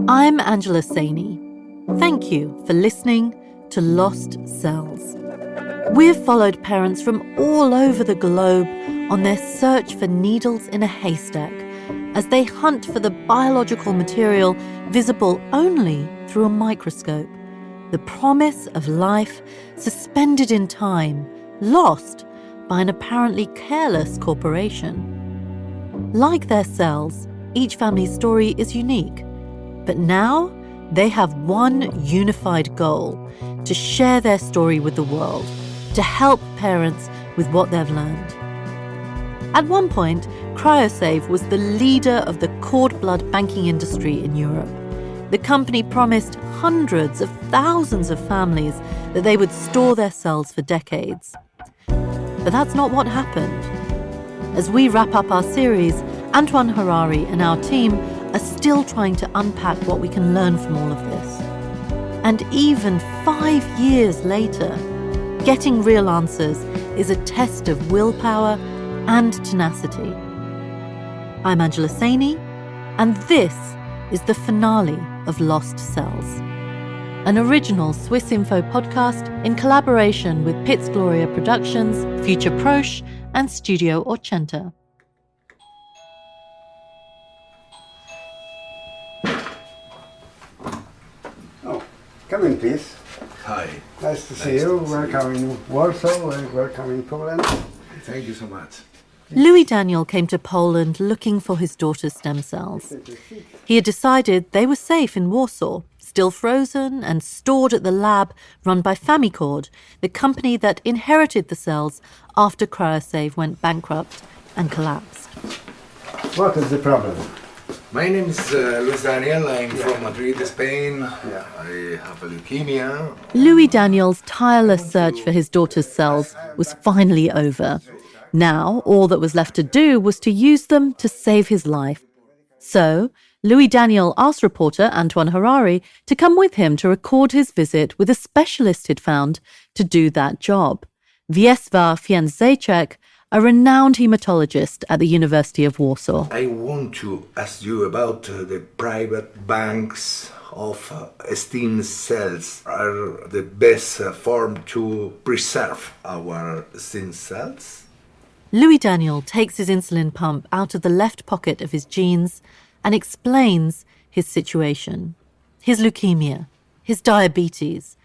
I'm Angela Saini. Thank you for listening to Lost Cells. We've followed parents from all over the globe on their search for needles in a haystack as they hunt for the biological material visible only through a microscope, the promise of life suspended in time, lost by an apparently careless corporation. Like their cells, each family's story is unique, but now they have one unified goal: to share their story with the world, to help parents with what they've learned. At one point, CryoSave was the leader of the cord blood banking industry in Europe. The company promised hundreds of thousands of families that they would store their cells for decades. But that's not what happened. As we wrap up our series, Antoine Harari and our team are still trying to unpack what we can learn from all of this. And even 5 years later, getting real answers is a test of willpower and tenacity. I'm Angela Saini, and this is the finale of Lost Cells, an original Swiss Info podcast in collaboration with Piz Gloria Productions, Future Proche, and Studio Orcenta. Come in, please. Hi. Nice to see you. Welcome in Warsaw and welcome in Poland. Thank you so much. Louis Daniel came to Poland looking for his daughter's stem cells. He had decided they were safe in Warsaw, still frozen and stored at the lab run by Famicord, the company that inherited the cells after CryoSave went bankrupt and collapsed. What is the problem? My name is Luis Daniel. I'm from Madrid, Spain. I have a leukemia. Louis Daniel's tireless search for his daughter's cells was finally over. Now, all that was left to do was to use them to save his life. So, Louis Daniel asked reporter Antoine Harari to come with him to record his visit with a specialist he'd found to do that job, Wiesław Fiędrzejczyk, a renowned hematologist at the University of Warsaw. I want to ask you about the private banks of stem cells. Are the best form to preserve our stem cells? Louis Daniel takes his insulin pump out of the left pocket of his jeans and explains his situation, his leukemia, his diabetes,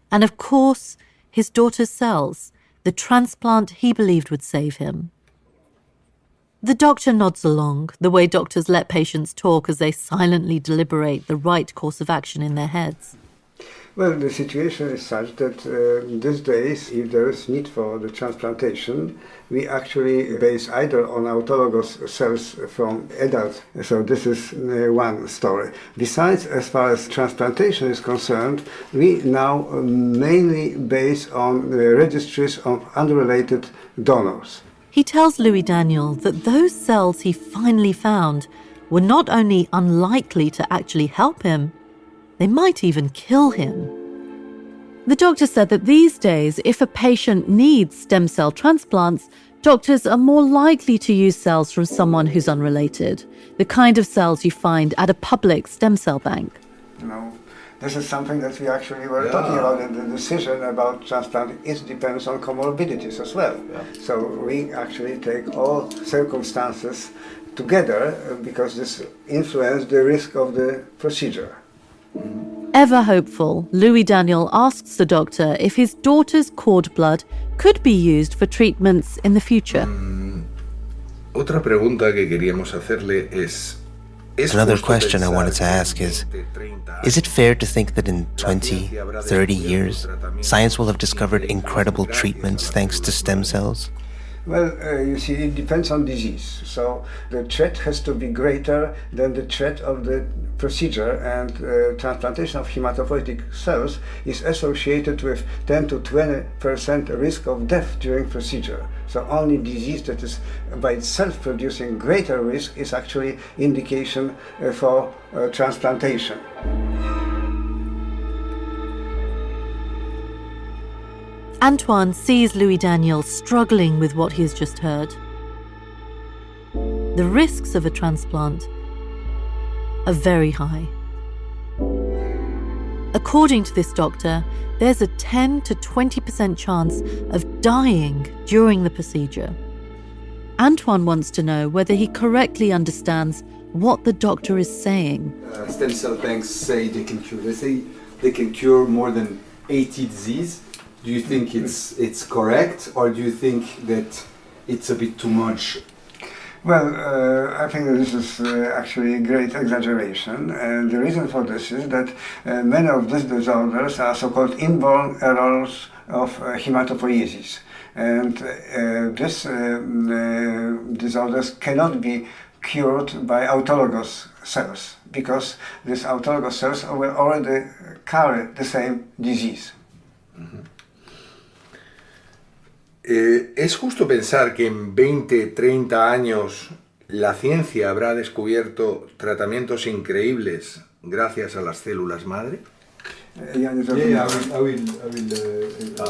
and of course, his daughter's cells, the transplant he believed would save him. The doctor nods along, the way doctors let patients talk as they silently deliberate the right course of action in their heads. Well, the situation is such that these days, if there is need for the transplantation, we actually base either on autologous cells from adults. So this is one story. Besides, as far as transplantation is concerned, we now mainly base on the registries of unrelated donors. He tells Louis Daniel that those cells he finally found were not only unlikely to actually help him, they might even kill him. The doctor said that these days, if a patient needs stem cell transplants, doctors are more likely to use cells from someone who's unrelated, the kind of cells you find at a public stem cell bank. This is something that we actually were talking about, and the decision about transplanting depends on comorbidities as well. So we actually take all circumstances together because this influences the risk of the procedure. Ever hopeful, Louis Daniel asks the doctor if his daughter's cord blood could be used for treatments in the future. Otra pregunta que queríamos hacerle es Another question I wanted to ask is it fair to think that in 20, 30 years, science will have discovered incredible treatments thanks to stem cells? Well, you see, it depends on disease. So the threat has to be greater than the threat of the procedure, and transplantation of hematopoietic cells is associated with 10 to 20% risk of death during procedure. So only disease that is by itself producing greater risk is actually indication for transplantation. Antoine sees Louis Daniel struggling with what he has just heard. The risks of a transplant are very high. According to this doctor, there's a 10 to 20% chance of dying during the procedure. Antoine wants to know whether he correctly understands what the doctor is saying. Stem cell banks say they can cure. They say they can cure more than 80 diseases. Do you think it's correct, or do you think that it's a bit too much? Well, I think this is actually a great exaggeration, and the reason for this is that many of these disorders are so-called inborn errors of hematopoiesis, and these disorders cannot be cured by autologous cells, because these autologous cells will already carry the same disease. ¿Es justo pensar que en 20, 30 años la ciencia habrá descubierto tratamientos increíbles gracias a las células madre? I will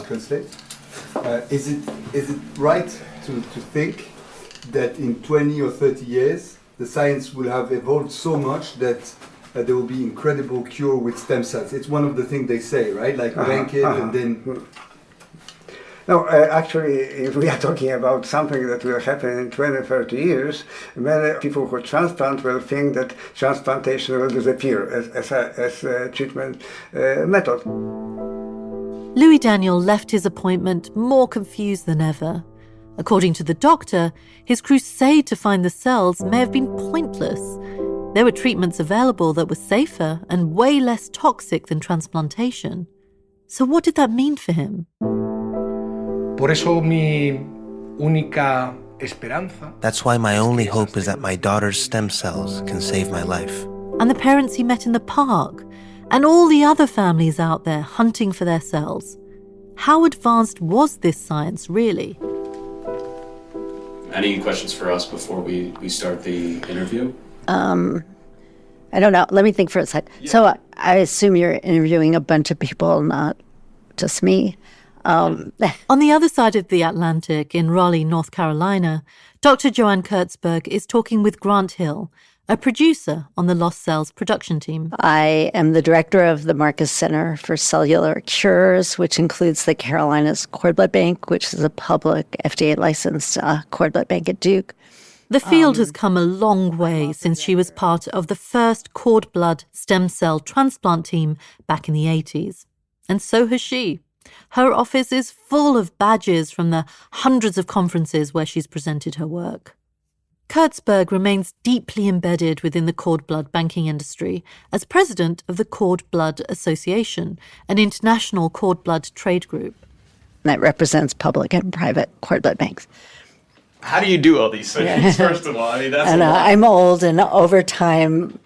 translate. Is it right to think that in 20 or 30 years the science will have evolved so much that there will be incredible cure with stem cells? It's one of the things they say, right? Like bank it and then... No, actually, if we are talking about something that will happen in 20, 30 years, many people who transplant will think that transplantation will disappear as a treatment method. Louis Daniel left his appointment more confused than ever. According to the doctor, his crusade to find the cells may have been pointless. There were treatments available that were safer and way less toxic than transplantation. So what did that mean for him? That's why my only hope is that my daughter's stem cells can save my life. And the parents he met in the park, and all the other families out there hunting for their cells. How advanced was this science really? Any questions for us before we start the interview? I don't know. Let me think for a sec. Yeah. So I assume you're interviewing a bunch of people, not just me. On the other side of the Atlantic, in Raleigh, North Carolina, Dr. Joanne Kurtzberg is talking with Grant Hill, a producer on the Lost Cells production team. I am the director of the Marcus Center for Cellular Cures, which includes the Carolinas Cord Blood Bank, which is a public FDA-licensed cord blood bank at Duke. The field has come a long way since she was part of the first cord blood stem cell transplant team back in the 80s. And so has she. Her office is full of badges from the hundreds of conferences where she's presented her work. Kurtzberg remains deeply embedded within the cord blood banking industry as president of the Cord Blood Association, an international cord blood trade group. That represents public and private cord blood banks. How do you do all these things, first of all? I mean, that's and, a lot. I'm old, and over time,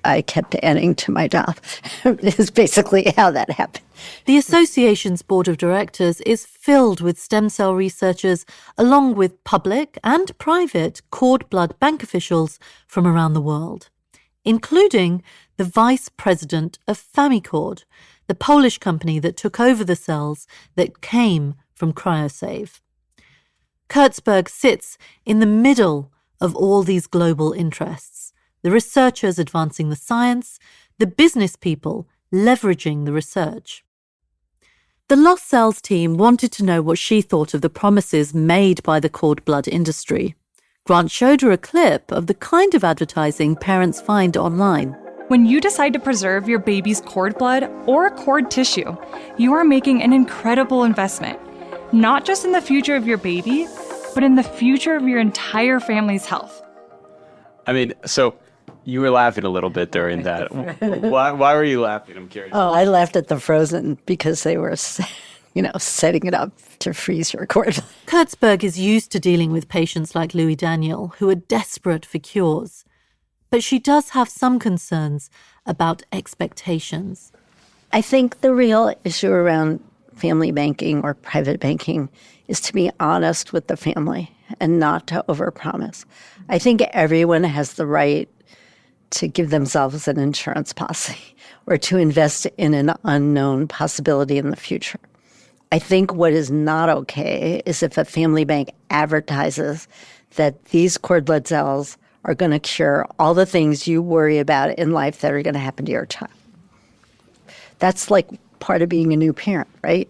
I kept adding to my job. Is basically how that happened. The association's board of directors is filled with stem cell researchers, along with public and private cord blood bank officials from around the world, including the vice president of Famicord, the Polish company that took over the cells that came from CryoSave. Kurtzberg sits in the middle of all these global interests, the researchers advancing the science, the business people leveraging the research. The Lost Cells team wanted to know what she thought of the promises made by the cord blood industry. Grant showed her a clip of the kind of advertising parents find online. When you decide to preserve your baby's cord blood or cord tissue, you are making an incredible investment, not just in the future of your baby, but in the future of your entire family's health. I mean, so you were laughing a little bit during that. Why were you laughing? I'm curious. Oh, I laughed at the Frozen because they were, setting it up to freeze your cord. Kurtzberg is used to dealing with patients like Louis Daniel, who are desperate for cures. But she does have some concerns about expectations. I think the real issue around family banking or private banking is to be honest with the family and not to overpromise. I think everyone has the right to give themselves an insurance policy or to invest in an unknown possibility in the future. I think what is not okay is if a family bank advertises that these cord blood cells are going to cure all the things you worry about in life that are going to happen to your child. That's like part of being a new parent, right?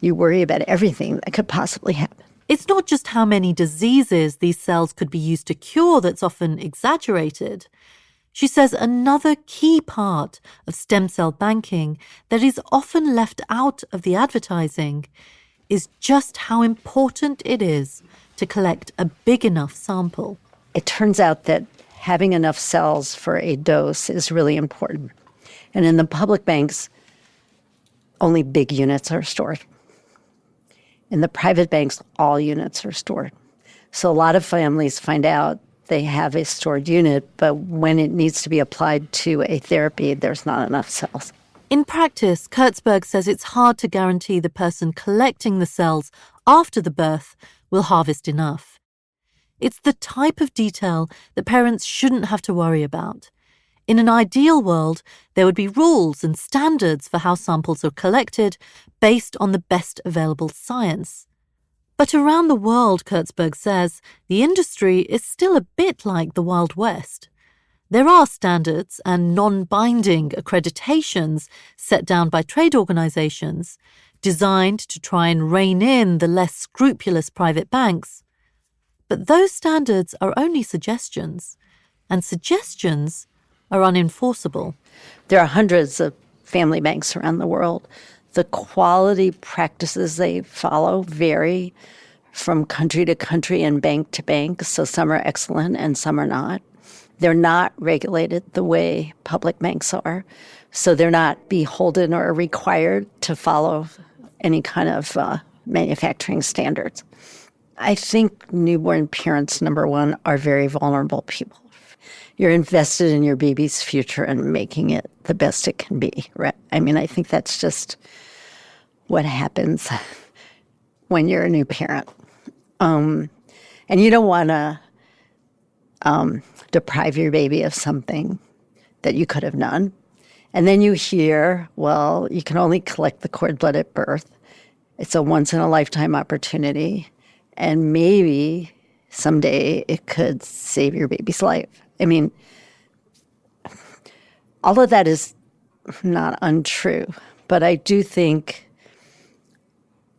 You worry about everything that could possibly happen. It's not just how many diseases these cells could be used to cure that's often exaggerated. She says another key part of stem cell banking that is often left out of the advertising is just how important it is to collect a big enough sample. It turns out that having enough cells for a dose is really important. And in the public banks, only big units are stored. In the private banks, all units are stored. So a lot of families find out they have a stored unit, but when it needs to be applied to a therapy, there's not enough cells. In practice, Kurtzberg says it's hard to guarantee the person collecting the cells after the birth will harvest enough. It's the type of detail that parents shouldn't have to worry about. In an ideal world, there would be rules and standards for how samples are collected based on the best available science. But around the world, Kurtzberg says, the industry is still a bit like the Wild West. There are standards and non-binding accreditations set down by trade organizations designed to try and rein in the less scrupulous private banks. But those standards are only suggestions, and suggestions are unenforceable. There are hundreds of family banks around the world. The quality practices they follow vary from country to country and bank to bank, so some are excellent and some are not. They're not regulated the way public banks are, so they're not beholden or required to follow any kind of manufacturing standards. I think newborn parents, number one, are very vulnerable people. You're invested in your baby's future and making it the best it can be, right? I mean, I think that's just what happens when you're a new parent. And you don't want to deprive your baby of something that you could have done. And then you hear, well, you can only collect the cord blood at birth. It's a once-in-a-lifetime opportunity. And maybe someday it could save your baby's life. I mean, all of that is not untrue. But I do think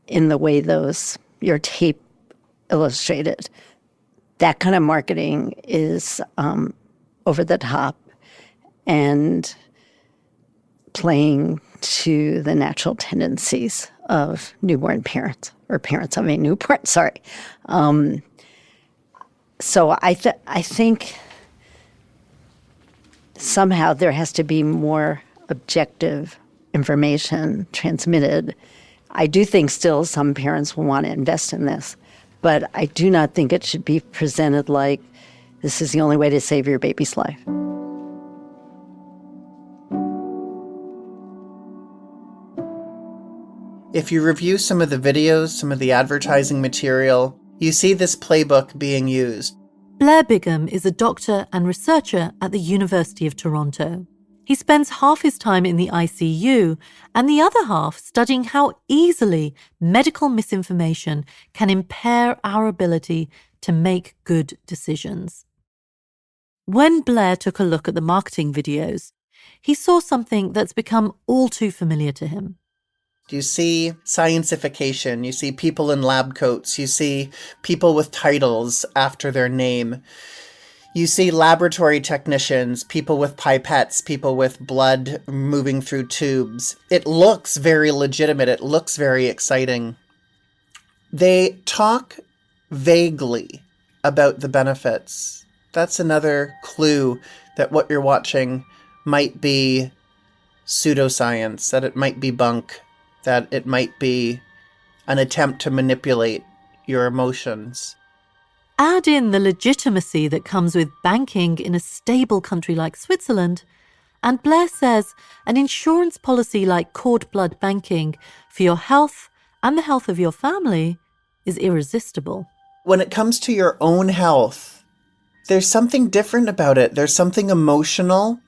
in the way your tape illustrated, that kind of marketing is over the top and playing to the natural tendencies of newborn parents, or parents of a newborn, sorry. So I think somehow there has to be more objective information transmitted. I do think still some parents will want to invest in this, but I do not think it should be presented like this is the only way to save your baby's life. If you review some of the videos, some of the advertising material, you see this playbook being used. Blair Bigham is a doctor and researcher at the University of Toronto. He spends half his time in the ICU and the other half studying how easily medical misinformation can impair our ability to make good decisions. When Blair took a look at the marketing videos, he saw something that's become all too familiar to him. You see scientification, you see people in lab coats, you see people with titles after their name. You see laboratory technicians, people with pipettes, people with blood moving through tubes. It looks very legitimate. It looks very exciting. They talk vaguely about the benefits. That's another clue that what you're watching might be pseudoscience, that it might be bunk, that it might be an attempt to manipulate your emotions. Add in the legitimacy that comes with banking in a stable country like Switzerland, and Blair says an insurance policy like cord blood banking for your health and the health of your family is irresistible. When it comes to your own health, there's something different about it. There's something emotional.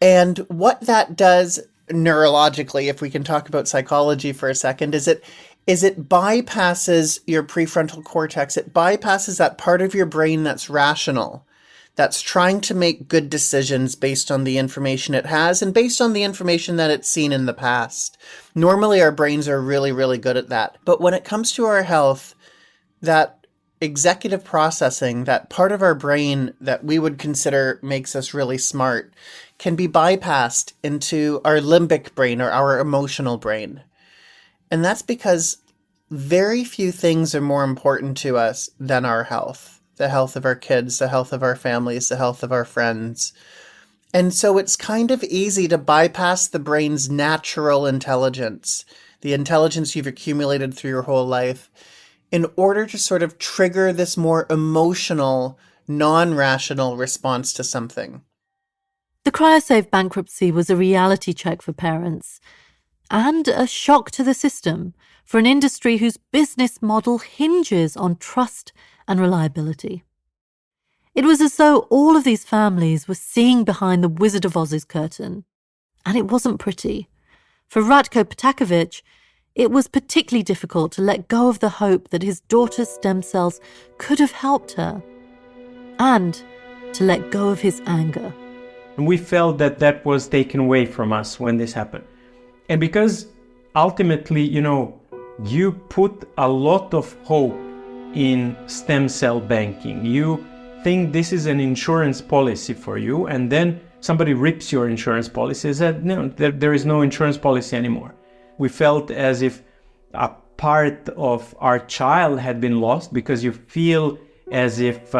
And what that does neurologically, if we can talk about psychology for a second, is it bypasses your prefrontal cortex. It bypasses that part of your brain that's rational, that's trying to make good decisions based on the information it has and based on the information that it's seen in the past. Normally, our brains are really, really good at that. But when it comes to our health, that executive processing, that part of our brain that we would consider makes us really smart, can be bypassed into our limbic brain or our emotional brain. And that's because very few things are more important to us than our health. The health of our kids, the health of our families, the health of our friends. And so it's kind of easy to bypass the brain's natural intelligence, the intelligence you've accumulated through your whole life, in order to sort of trigger this more emotional, non-rational response to something. The CryoSafe bankruptcy was a reality check for parents and a shock to the system for an industry whose business model hinges on trust and reliability. It was as though all of these families were seeing behind the Wizard of Oz's curtain, and it wasn't pretty. For Ratko Petakovic, it was particularly difficult to let go of the hope that his daughter's stem cells could have helped her, and to let go of his anger. And we felt that that was taken away from us when this happened. And because ultimately, you put a lot of hope in stem cell banking. You think this is an insurance policy for you, and then somebody rips your insurance policy and said, no, there is no insurance policy anymore. We felt as if a part of our child had been lost, because you feel as if,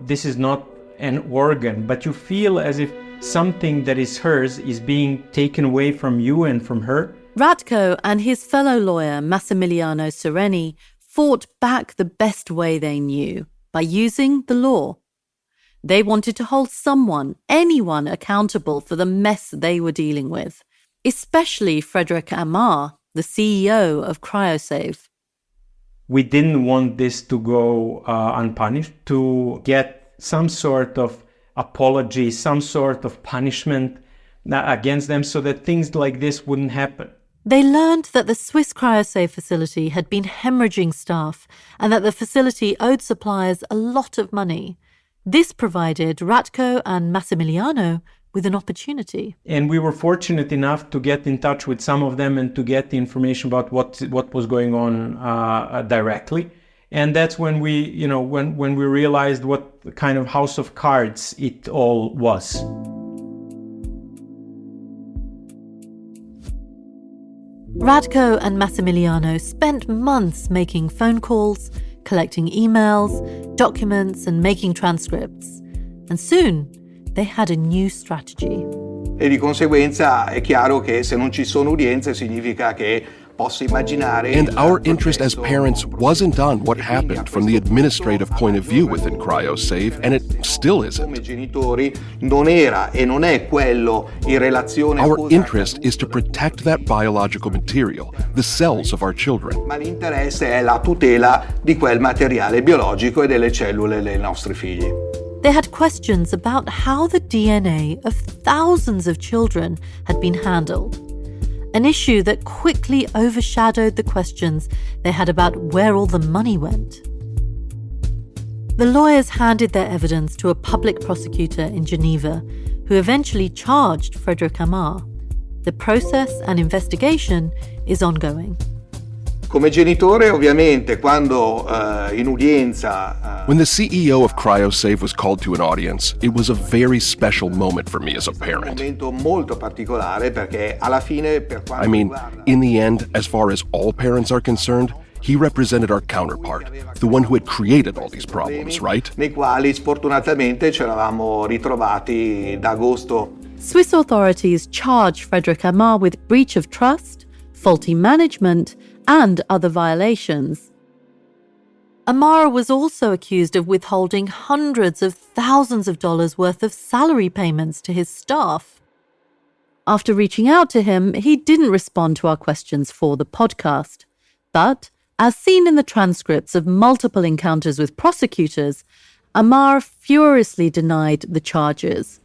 this is not an organ, but you feel as if something that is hers is being taken away from you and from her. Ratko and his fellow lawyer, Massimiliano Sereni, fought back the best way they knew, by using the law. They wanted to hold anyone accountable for the mess they were dealing with, especially Frédéric Amar, the CEO of CryoSafe. We didn't want this to go unpunished, to get some sort of apology, some sort of punishment against them so that things like this wouldn't happen. They learned that the Swiss CryoSafe facility had been hemorrhaging staff and that the facility owed suppliers a lot of money. This provided Ratko and Massimiliano with an opportunity. And we were fortunate enough to get in touch with some of them and to get the information about what was going on directly. And that's when we, when we realized what kind of house of cards it all was. Ratko and Massimiliano spent months making phone calls, collecting emails, documents, and making transcripts. And soon, they had a new strategy. E di conseguenza è chiaro che se non ci sono udienze significa che posso immaginare. And our interest as parents wasn't on what happened from the administrative point of view within CryoSafe, and it still isn't. Come genitori non era e non è quello in relazione. Our interest is to protect that biological material, the cells of our children. Ma l'interesse è la tutela di quel materiale biologico e delle cellule dei nostri figli. They had questions about how the DNA of thousands of children had been handled. An issue that quickly overshadowed the questions they had about where all the money went. The lawyers handed their evidence to a public prosecutor in Geneva, who eventually charged Frédéric Amar. The process and investigation is ongoing. Come genitore, ovviamente, quando in udienza. When the CEO of CryoSafe was called to an audience, it was a very special moment for me as a parent. Un momento molto particolare perché alla fine, per quanto I mean, in the end, as far as all parents are concerned, he represented our counterpart, the one who had created all these problems, right? Nei quali sfortunatamente ci eravamo ritrovati da agosto. Swiss authorities charged Frédéric Amar with breach of trust, faulty management, and other violations. Amar was also accused of withholding hundreds of thousands of dollars worth of salary payments to his staff. After reaching out to him, he didn't respond to our questions for the podcast. But, as seen in the transcripts of multiple encounters with prosecutors, Amar furiously denied the charges.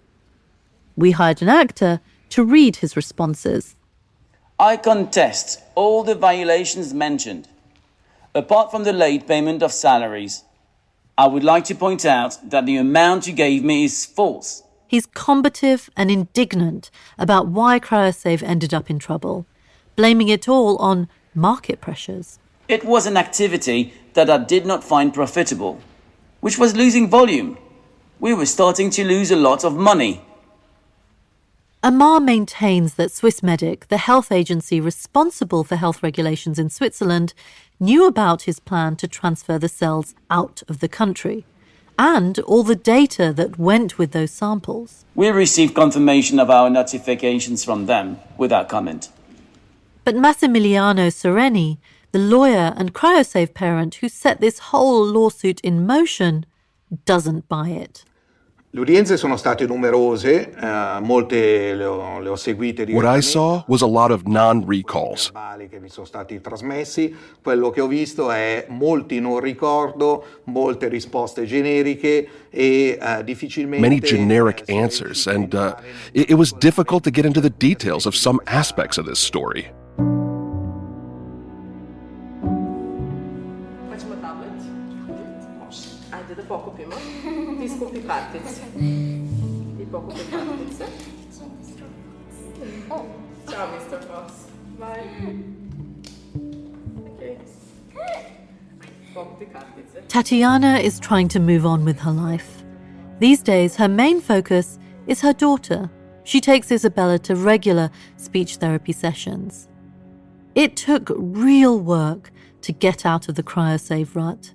We hired an actor to read his responses. I contest all the violations mentioned, apart from the late payment of salaries. I would like to point out that the amount you gave me is false. He's combative and indignant about why CryoSave ended up in trouble, blaming it all on market pressures. It was an activity that I did not find profitable, which was losing volume. We were starting to lose a lot of money. Amar maintains that Swissmedic, the health agency responsible for health regulations in Switzerland, knew about his plan to transfer the cells out of the country and all the data that went with those samples. We received confirmation of our notifications from them without comment. But Massimiliano Sereni, the lawyer and CryoSave parent who set this whole lawsuit in motion, doesn't buy it. Le udienze sono state numerose, molte le ho seguite. What I saw was a lot of non-recalls. Che mi sono stati trasmessi. Quello che ho visto è molti non ricordo, molte risposte generiche e difficilmente. Many generic answers, and it was difficult to get into the details of some aspects of this story. Facciamo tablet? Hai da poco prima? Ti scopi partits. Di poco per partits. Oh, ciao Mr. Fox. Vai. Okay. Poco per partits. Tatiana is trying to move on with her life. These days, her main focus is her daughter. She takes Isabella to regular speech therapy sessions. It took real work to get out of the CryoSave rut.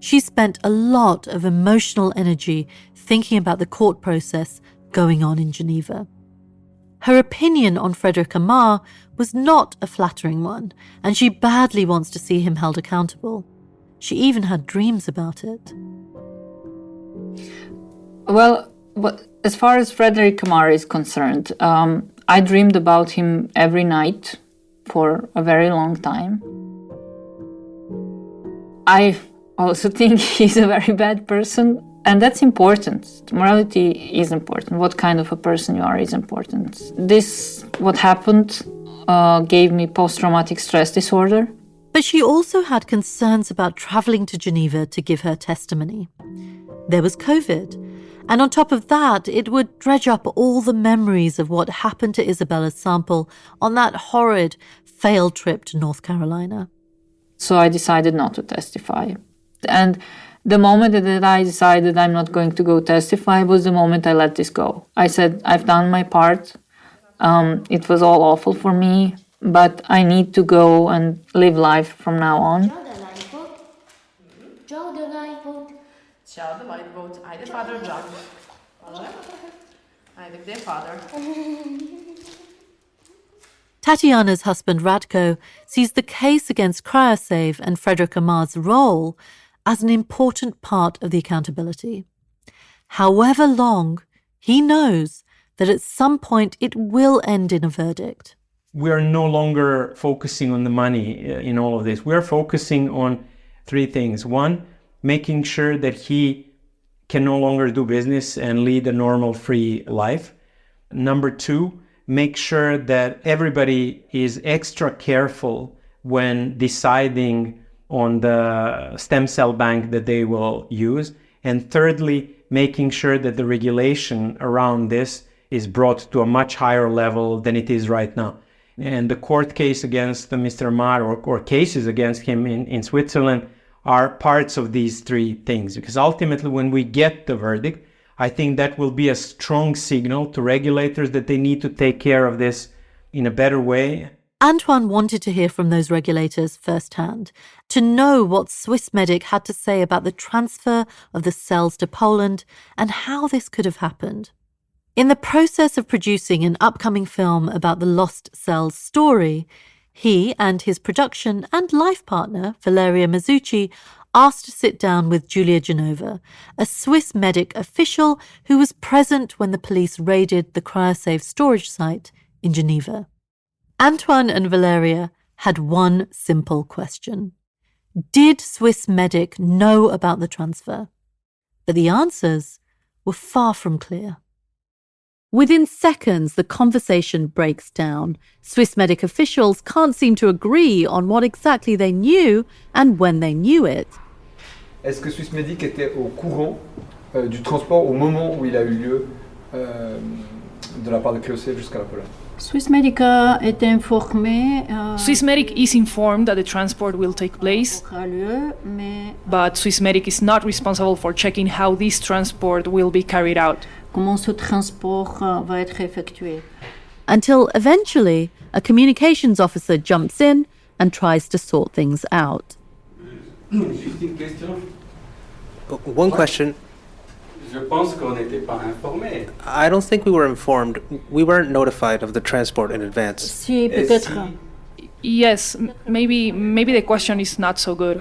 She spent a lot of emotional energy thinking about the court process going on in Geneva. Her opinion on Frédéric Amar was not a flattering one, and she badly wants to see him held accountable. She even had dreams about it. Well, as far as Frédéric Amar is concerned, I dreamed about him every night for a very long time. I also think he's a very bad person, and that's important. Morality is important. What kind of a person you are is important. What happened, gave me post-traumatic stress disorder. But she also had concerns about travelling to Geneva to give her testimony. There was COVID, and on top of that, it would dredge up all the memories of what happened to Isabella's sample on that horrid failed trip to North Carolina. So I decided not to testify. And the moment that I decided I'm not going to go testify was the moment I let this go. I said, I've done my part. It was all awful for me, but I need to go and live life from now on. Ciao, the lifeboat. Ciao, the lifeboat. I the father John. I the father. Tatiana's husband Ratko sees the case against CryoSave and Frédéric Amar's role as an important part of the accountability. However long, he knows that at some point it will end in a verdict. We are no longer focusing on the money in all of this. We are focusing on three things. One, making sure that he can no longer do business and lead a normal, free life. Number two, make sure that everybody is extra careful when deciding on the stem cell bank that they will use. And thirdly, making sure that the regulation around this is brought to a much higher level than it is right now. And the court case against Mr. Amar or cases against him in Switzerland are parts of these three things. Because ultimately, when we get the verdict, I think that will be a strong signal to regulators that they need to take care of this in a better way. Antoine wanted to hear from those regulators firsthand, to know what Swissmedic had to say about the transfer of the cells to Poland and how this could have happened. In the process of producing an upcoming film about the lost cells story, he and his production and life partner, Valeria Mazzucci, asked to sit down with Giulia Genova, a Swissmedic official who was present when the police raided the CryoSave storage site in Geneva. Antoine and Valeria had one simple question. Did Swissmedic know about the transfer? But the answers were far from clear. Within seconds, the conversation breaks down. Swissmedic officials can't seem to agree on what exactly they knew and when they knew it. est-ce que Swissmedic était au courant du transport au moment où il a eu lieu de la part de ClearSafe jusqu'à la Pologne? Swissmedic est informé. Swissmedic is informed that the transport will take place, but Swissmedic is not responsible for checking how this transport will be carried out. Comment ce transport va être effectué? Until eventually, a communications officer jumps in and tries to sort things out. One question. Je pense qu'on n'était pas informés. I don't think we were informed. We weren't notified of the transport in advance. Si, peut-être. Yes, maybe the question is not so good.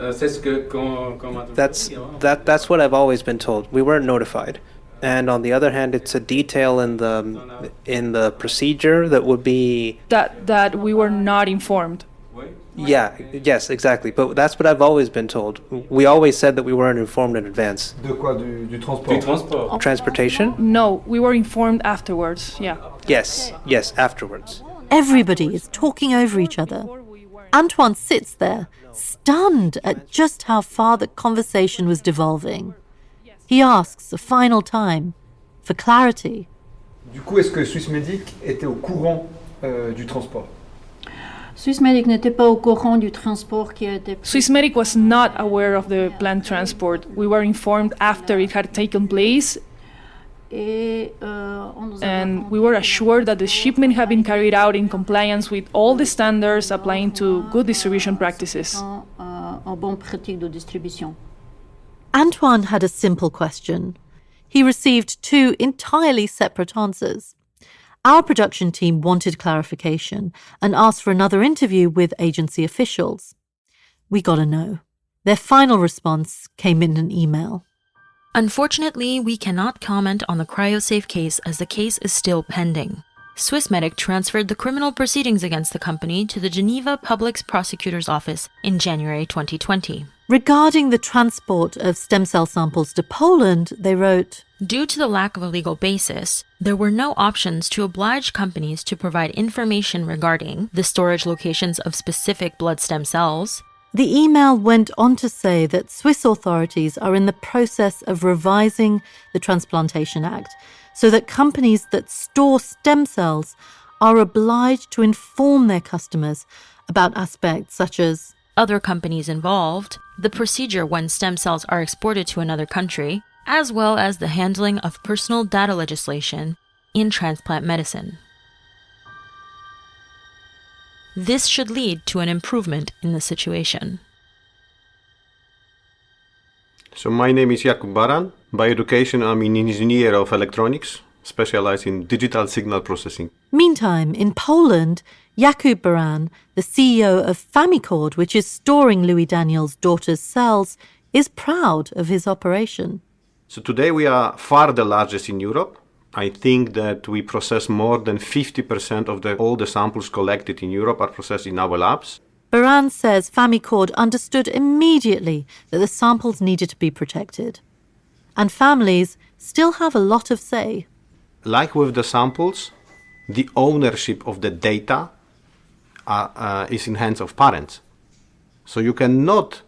That's what I've always been told. We weren't notified. And on the other hand, it's a detail in the procedure that would be that we were not informed. Yes, exactly. But that's what I've always been told. We always said that we weren't informed in advance. De quoi? Du transport? Du transport. Transportation? No, we were informed afterwards, yeah. Yes, afterwards. Everybody is talking over each other. Antoine sits there, stunned at just how far the conversation was devolving. He asks a final time for clarity. Du coup, est-ce que Swissmedic était au courant du transport? Swissmedic n'était pas au courant du transport qui a été. Swissmedic was not aware of the planned transport. We were informed after it had taken place, and we were assured that the shipment had been carried out in compliance with all the standards applying to good distribution practices. En bonne pratique de distribution. Antoine had a simple question. He received two entirely separate answers. Our production team wanted clarification and asked for another interview with agency officials. We got a no. Their final response came in an email. Unfortunately, we cannot comment on the CryoSafe case as the case is still pending. Swissmedic transferred the criminal proceedings against the company to the Geneva Public Prosecutor's Office in January 2020. Regarding the transport of stem cell samples to Poland, they wrote, "Due to the lack of a legal basis, there were no options to oblige companies to provide information regarding the storage locations of specific blood stem cells." The email went on to say that Swiss authorities are in the process of revising the Transplantation Act so that companies that store stem cells are obliged to inform their customers about aspects such as other companies involved, the procedure when stem cells are exported to another country, as well as the handling of personal data legislation in transplant medicine. This should lead to an improvement in the situation. So my name is Jakub Baran. By education, I'm an engineer of electronics, specialized in digital signal processing. Meantime, in Poland, Jakub Baran, the CEO of Famicord, which is storing Louis Daniel's daughter's cells, is proud of his operation. So today we are far the largest in Europe. I think that we process more than 50% of all the samples collected in Europe are processed in our labs. Baran says Famicord understood immediately that the samples needed to be protected. And families still have a lot of say. Like with the samples, the ownership of the data is in hands of parents. So you cannot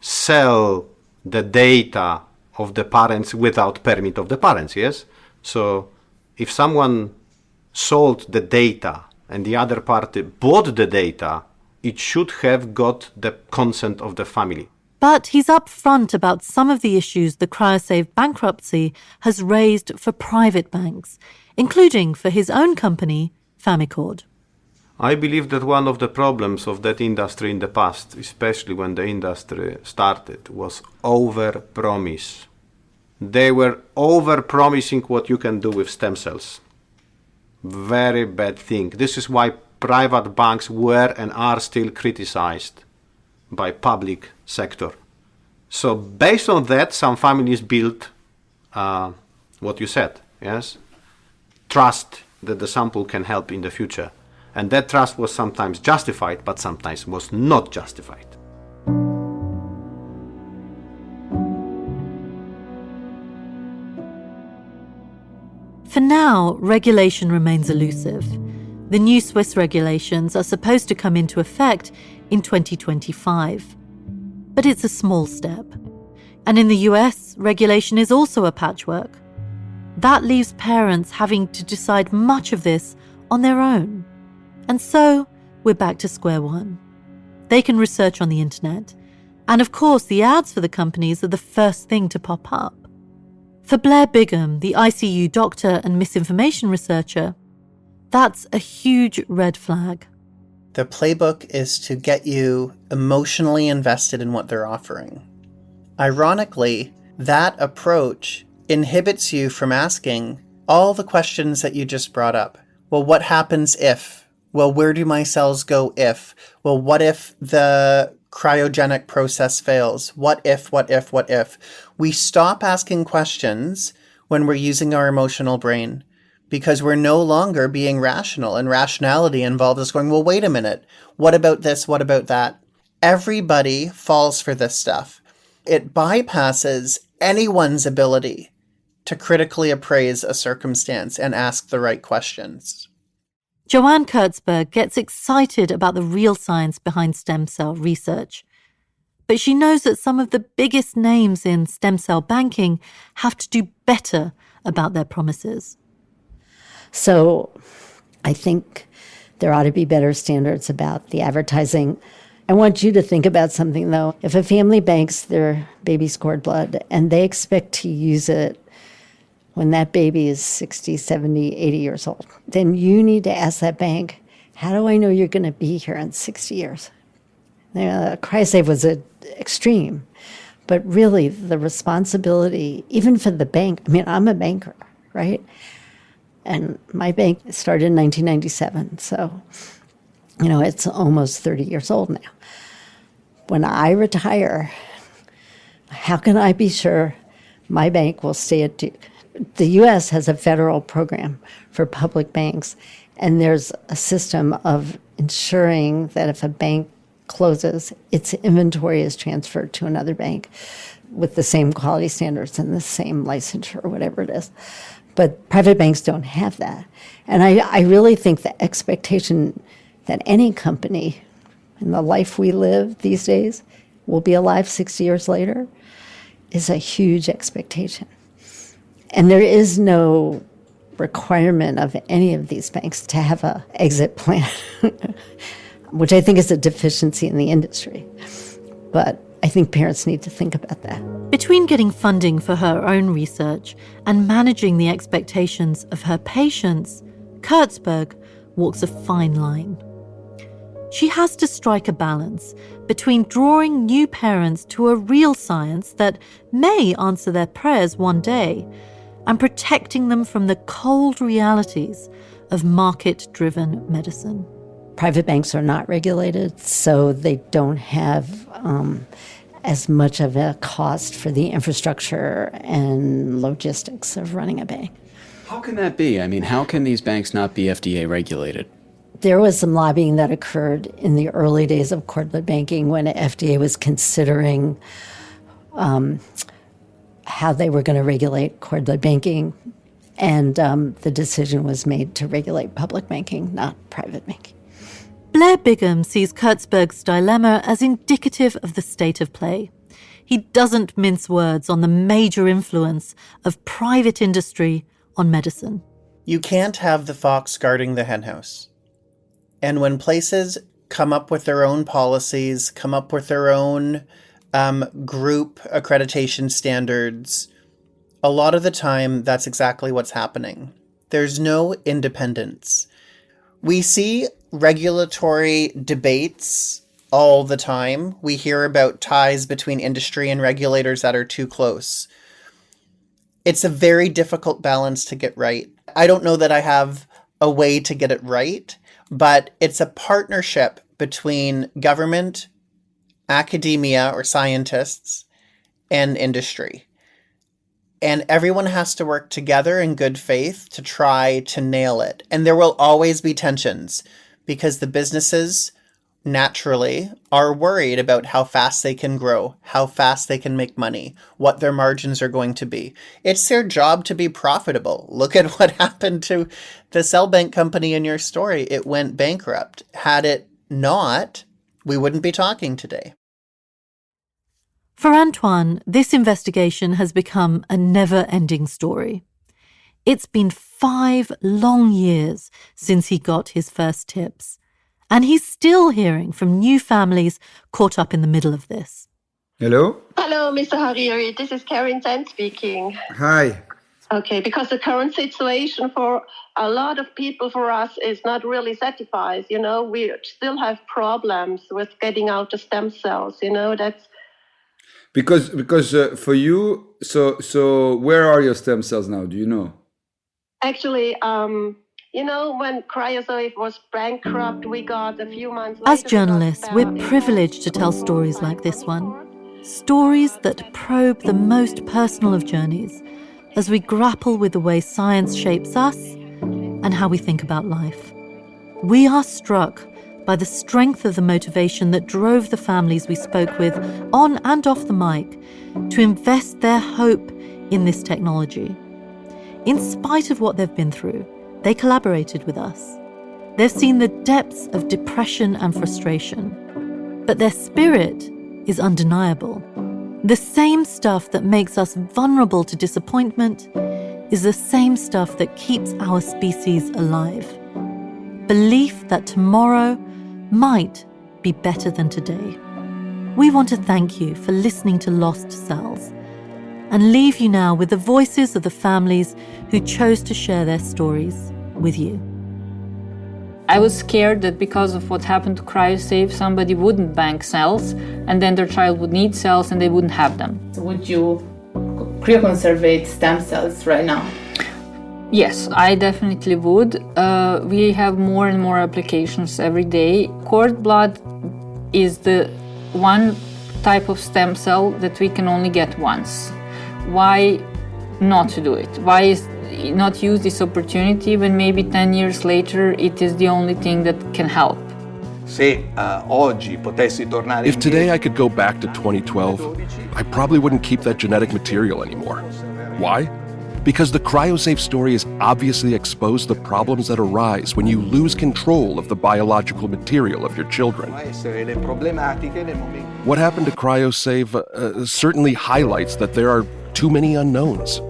sell the data of the parents without permit of the parents, yes? So if someone sold the data and the other party bought the data, it should have got the consent of the family. But he's upfront about some of the issues the CryoSafe bankruptcy has raised for private banks, including for his own company, Famicord. I believe that one of the problems of that industry in the past, especially when the industry started, was over-promise. They were over-promising what you can do with stem cells. Very bad thing. This is why private banks were and are still criticized by public sector. So based on that, some families built what you said, yes? Trust that the sample can help in the future. And that trust was sometimes justified, but sometimes was not justified. For now, regulation remains elusive. The new Swiss regulations are supposed to come into effect in 2025. But it's a small step. And in the US, regulation is also a patchwork. That leaves parents having to decide much of this on their own. And so, we're back to square one. They can research on the internet. And of course, the ads for the companies are the first thing to pop up. For Blair Bigham, the ICU doctor and misinformation researcher, that's a huge red flag. The playbook is to get you emotionally invested in what they're offering. Ironically, that approach inhibits you from asking all the questions that you just brought up. Well, what happens if? Well, where do my cells go if? Well, what if the cryogenic process fails? What if? We stop asking questions when we're using our emotional brain because we're no longer being rational, and rationality involves us going, well, wait a minute. What about this? What about that? Everybody falls for this stuff. It bypasses anyone's ability to critically appraise a circumstance and ask the right questions. Joanne Kurtzberg gets excited about the real science behind stem cell research. But she knows that some of the biggest names in stem cell banking have to do better about their promises. So I think there ought to be better standards about the advertising. I want you to think about something, though. If a family banks their baby's cord blood and they expect to use it when that baby is 60, 70, 80 years old, then you need to ask that bank, how do I know you're going to be here in 60 years? CryoSafe was an extreme, but really the responsibility, even for the bank, I mean, I'm a banker, right? And my bank started in 1997, so, it's almost 30 years old now. When I retire, how can I be sure my bank will stay at Duke? The U.S. has a federal program for public banks, and there's a system of ensuring that if a bank closes, its inventory is transferred to another bank with the same quality standards and the same licensure or whatever it is. But private banks don't have that. And I really think the expectation that any company in the life we live these days will be alive 60 years later is a huge expectation. And there is no requirement of any of these banks to have an exit plan, which I think is a deficiency in the industry. But I think parents need to think about that. Between getting funding for her own research and managing the expectations of her patients, Kurtzberg walks a fine line. She has to strike a balance between drawing new parents to a real science that may answer their prayers one day and protecting them from the cold realities of market-driven medicine. Private banks are not regulated, so they don't have as much of a cost for the infrastructure and logistics of running a bank. How can that be? I mean, how can these banks not be FDA regulated? There was some lobbying that occurred in the early days of cord blood banking when the FDA was considering how they were going to regulate cord blood banking, and the decision was made to regulate public banking, not private banking. Blair Bigham sees Kurtzberg's dilemma as indicative of the state of play. He doesn't mince words on the major influence of private industry on medicine. You can't have the fox guarding the henhouse. And when places come up with their own policies, come up with their own group accreditation standards, a lot of the time that's exactly what's happening. There's no independence. We see regulatory debates all the time. We hear about ties between industry and regulators that are too close. It's a very difficult balance to get right. I don't know that I have a way to get it right, but it's a partnership between government, academia or scientists, and industry. And everyone has to work together in good faith to try to nail it. And there will always be tensions because the businesses naturally are worried about how fast they can grow, how fast they can make money, what their margins are going to be. It's their job to be profitable. Look at what happened to the cell bank company in your story. It went bankrupt. Had it not, we wouldn't be talking today. For Antoine, this investigation has become a never-ending story. It's been 5 long years since he got his first tips, and he's still hearing from new families caught up in the middle of this. Hello? Hello, Mr. Hariri. This is Karen Zen speaking. Hi. Okay, because the current situation for a lot of people, for us, is not really satisfied. You know, we still have problems with getting out the stem cells. You know, that's because for you. So where are your stem cells now? Do you know? actually, you know, when CryoSafe was bankrupt, we got a few months later. As journalists, we're privileged to tell stories like this one. Stories that probe the most personal of journeys as we grapple with the way science shapes us and how we think about life. We are struck by the strength of the motivation that drove the families we spoke with on and off the mic to invest their hope in this technology. In spite of what they've been through, they collaborated with us. They've seen the depths of depression and frustration, but their spirit is undeniable. The same stuff that makes us vulnerable to disappointment is the same stuff that keeps our species alive. Belief that tomorrow might be better than today. We want to thank you for listening to Lost Cells and leave you now with the voices of the families who chose to share their stories with you. I was scared that because of what happened to CryoSafe, somebody wouldn't bank cells, and then their child would need cells and they wouldn't have them. So would you cryoconservate stem cells right now? Yes, I definitely would. We have more and more applications every day. Cord blood is the one type of stem cell that we can only get once. Why not to do it? Why not use this opportunity when maybe 10 years later it is the only thing that can help? If today I could go back to 2012, I probably wouldn't keep that genetic material anymore. Why? Because the CryoSafe story has obviously exposed the problems that arise when you lose control of the biological material of your children. What happened to CryoSafe certainly highlights that there are too many unknowns.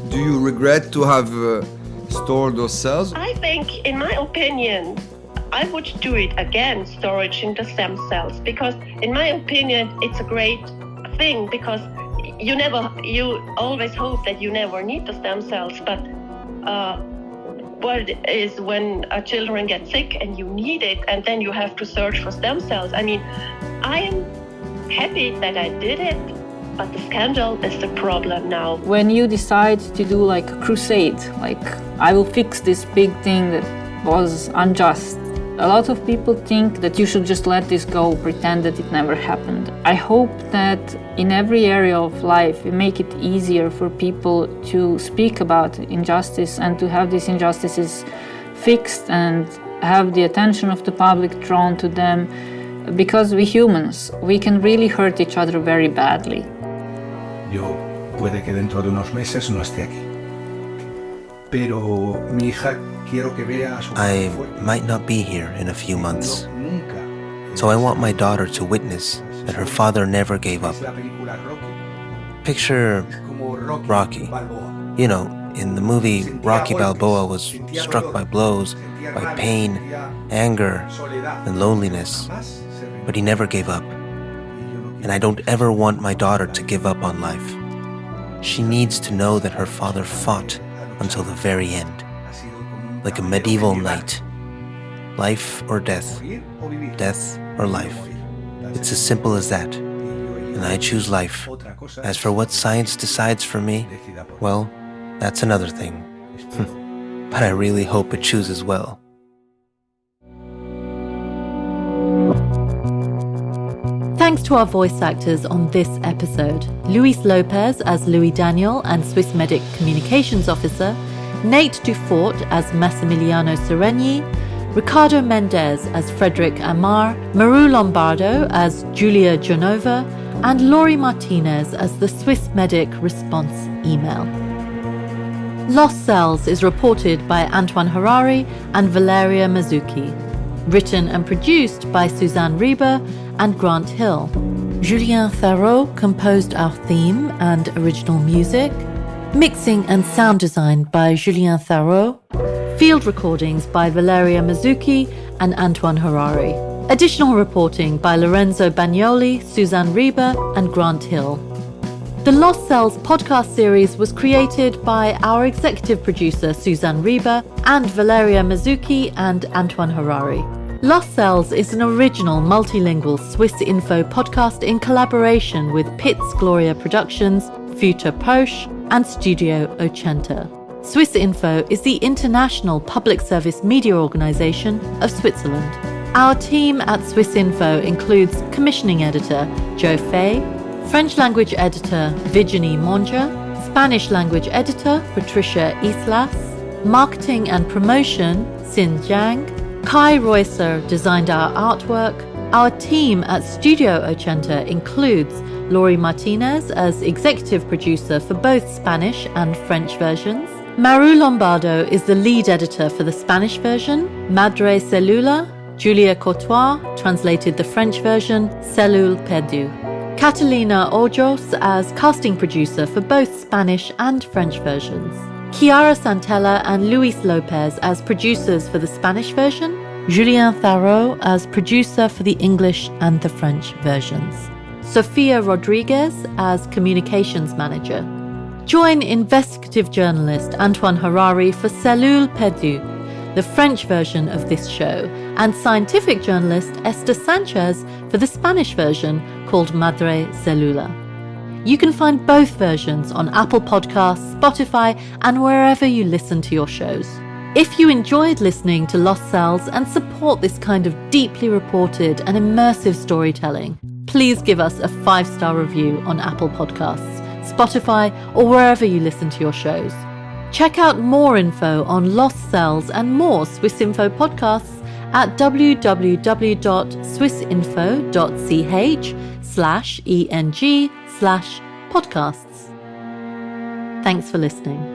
Do you regret to have stored those cells? I think, in my opinion, I would do it again, storage in the stem cells, because in my opinion, it's a great thing, because you always hope that you never need the stem cells, but what is when children get sick and you need it, and then you have to search for stem cells. I mean, I am happy that I did it, but the scandal is the problem now. When you decide to do like a crusade, like I will fix this big thing that was unjust, a lot of people think that you should just let this go, pretend that it never happened. I hope that in every area of life we make it easier for people to speak about injustice and to have these injustices fixed and have the attention of the public drawn to them, because we humans, we can really hurt each other very badly. Yo puede que dentro de unos meses no esté aquí. Pero mi hija quiero que vea a su I might not be here in a few months, so I want my daughter to witness that her father never gave up. Picture Rocky. You know, in the movie, Rocky Balboa was struck by blows, by pain, anger, and loneliness, but he never gave up. And I don't ever want my daughter to give up on life. She needs to know that her father fought until the very end, like a medieval knight. Life or death, death or life. It's as simple as that, and I choose life. As for what science decides for me, well, that's another thing. But I really hope it chooses well. Thanks to our voice actors on this episode: Luis Lopez as Louis Daniel and Swissmedic Communications Officer, Nate Dufort as Massimiliano Seregni, Ricardo Mendez as Frederic Amar, Maru Lombardo as Julia Genova, and Laurie Martinez as the Swissmedic response email. Lost Cells is reported by Antoine Harari and Valeria Mazzucchi. Written and produced by Suzanne Rieber and Grant Hill. Julien Tharaud composed our theme and original music. Mixing and sound design by Julien Tharaud. Field recordings by Valeria Mazzucchi and Antoine Harari. Additional reporting by Lorenzo Bagnoli, Suzanne Rieber and Grant Hill. The Lost Cells podcast series was created by our executive producer Suzanne Rieber and Valeria Mazzucchi and Antoine Harari. Lost Cells is an original multilingual Swiss Info podcast in collaboration with Pitts Gloria Productions, Future Posh and Studio Ocenta. Swiss Info is the international public service media organisation of Switzerland. Our team at Swiss Info includes commissioning editor Joe Fay, French language editor Virginie Monja, Spanish language editor Patricia Islas, marketing and promotion Xin Jiang. Kai Reusser designed our artwork. Our team at Studio Ocenta includes Laurie Martinez as executive producer for both Spanish and French versions. Maru Lombardo is the lead editor for the Spanish version. Madre Cellula, Julia Courtois translated the French version, Cellule Perdue. Catalina Ojos as casting producer for both Spanish and French versions. Chiara Santella and Luis Lopez as producers for the Spanish version. Julien Tharaud as producer for the English and the French versions. Sofia Rodriguez as communications manager. Join investigative journalist Antoine Harari for Cellule Perdue, the French version of this show, and scientific journalist Esther Sanchez for the Spanish version called Madre Cellula. You can find both versions on Apple Podcasts, Spotify, and wherever you listen to your shows. If you enjoyed listening to Lost Cells and support this kind of deeply reported and immersive storytelling, please give us a 5-star review on Apple Podcasts, Spotify, or wherever you listen to your shows. Check out more info on Lost Cells and more Swiss Info podcasts at www.swissinfo.ch/eng/podcasts. Thanks for listening.